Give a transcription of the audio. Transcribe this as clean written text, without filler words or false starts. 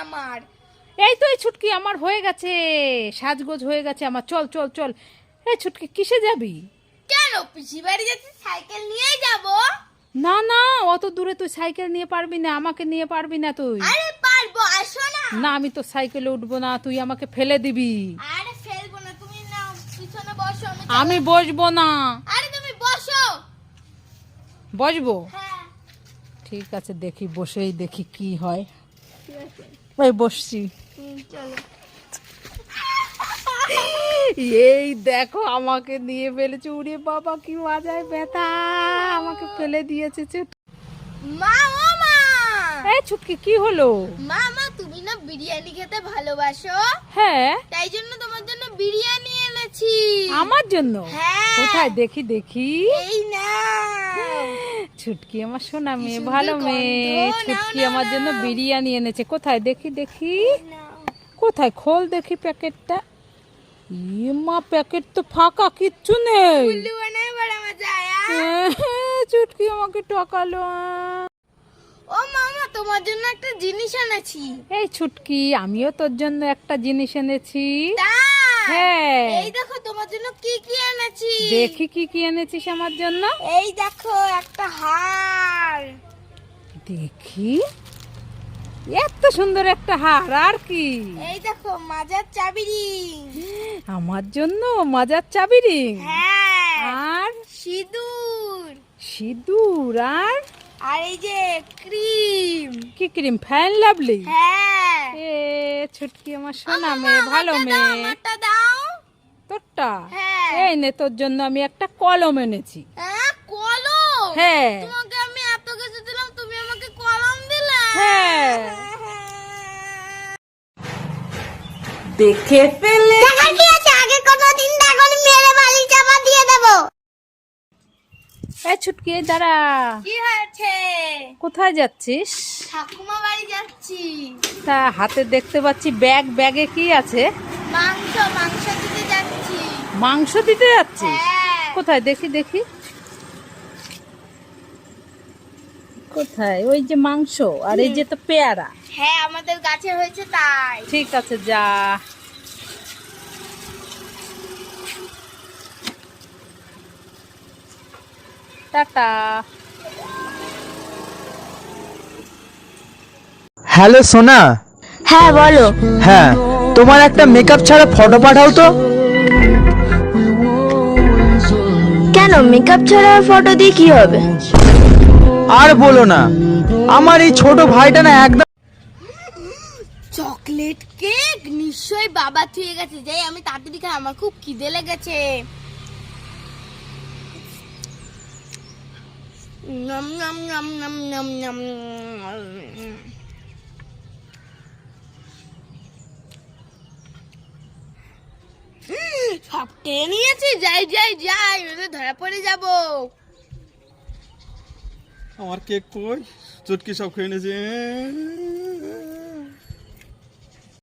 আমার। এই তো এই ছুটকি আমার হয়ে গেছে, সাজগোজ হয়ে গেছে আমার। চল চল চল। এই ছুটকি কিসে যাবি? কেন পিসি বাড়ি যাচ্ছি, সাইকেল নিয়েই যাব। না না, অত দূরে তুই সাইকেল নিয়ে পারবি না, আমাকে নিয়ে পারবি না তুই। আরে পারবো, আসো না। না আমি তো সাইকেলে উঠবো না, তুই আমাকে ফেলে দিবি। আরে ফেলবো না, তুমি না পিছনে বসো, আমি বসবো না। আরে তুমি বসো। বসবো? হ্যাঁ ঠিক আছে, দেখি বসেই দেখি কি হয়। ঠিক আছে, এই বসছি। চলো। এই দেখো আমাকে নিয়ে ফেলেছে, উড়ে বাবা কি মজায় ব্যথা, আমাকে ফেলে দিয়েছে। মা ও মা, এই ছুটকি কি হলো? মা মা তুমি না বিরিয়ানি খেতে ভালোবাসো, হ্যাঁ তাই জন্য তোমার জন্য বিরিয়ানি এনেছি। আমার জন্য? হ্যাঁ। কোথায় দেখি দেখি। এই না ছুটকি আমার সোনা মেয়ে, সুন্দর ভালো গন্ধ। মেয়ে। নাও, ছুটকি নাও, আমার জন্য নাও। বিরিয়ানি এনেছে। কোথায় দেখি দেখি। নাও। কোথায় খোল দেখি প্যাকেটটা। মা প্যাকেট তো ফাঁকা, কিচ্ছু নেই। উল্লু বানায় বড় মজা আয়া। ছুটকি আমাকে টকালো। ও মামা তোমার জন্য একটা জিনিস এনেছি। এই ছুটকি আমিও তোর জন্য একটা জিনিস এনেছি। তাই? হ্যাঁ। এই দেখো তোমার জন্য কি কি এনেছি। দেখি কি কি এনেছিস আমার জন্য। এই দেখো একটা হার। দেখি, এত সুন্দর একটা হার। আর কি? এই দেখো মাজার চাবি রিং। আমার জন্য মাজার চাবি রিং। হ্যাঁ। আর সিঁদুর। সিঁদুর। আর আর এই যে ক্রিম। কি ক্রিম? Fan lovely. হ্যাঁ। এ ছুটকি আমার সোনা মেয়ে, ভালো মেয়ে। আমারটা দাও। তোরটা? হ্যাঁ। এই নে, তোর জন্য আমি একটা কলম এনেছি। হ্যাঁ কলম। হ্যাঁ তোমাকে আমি এত কিছু দিলাম, তুমি আমাকে কলম দিলে। হ্যাঁ। দেখে ফেলে দেখা কি আছে, আগে কতদিন দেখুন মেরে বাড়ি চাপা দিয়ে দেব। এই ছুটকি এই দাঁড়া। কি হয়েছে? কোথায় যাচ্ছিস? ঠাকুমা বাড়ি যাচ্ছি। তা হাতে দেখতে পাচ্ছি ব্যাগ, ব্যাগে কি আছে? মাংস, মাংস দিতে যাচ্ছি। মাংস দিতে যাচ্ছিস? হ্যাঁ। কোথায় দেখি দেখি। কোথায়? ওই যে মাংস, আর এই যে তো পেয়ারা। হ্যাঁ আমাদের গাছে হয়েছে তাই। ঠিক আছে যা। টাটা। হ্যালো সোনা। হ্যাঁ বলো। হ্যাঁ, তোমার একটা মেকআপ ছাড়া ফটো পাঠাও তো। কেন মেকআপ ছাড়া ফটো দিয়ে কি হবে? আর বলো না, আমার এই ছোট ভাইটা না একদম। চকলেট কেক নিশ্চয়ই বাবা থুয়ে গেছে, যাই আমি তাড়াতাড়ি খাই, আমার খুব খিদে লেগেছে। নম নম নম নম নম নম। সব টেনে নিয়েছি, যাই যাই যাই, ওদের ধরা পড়ে যাব। আমার কেক কই? চুটকি সব খেয়ে নিয়েছে।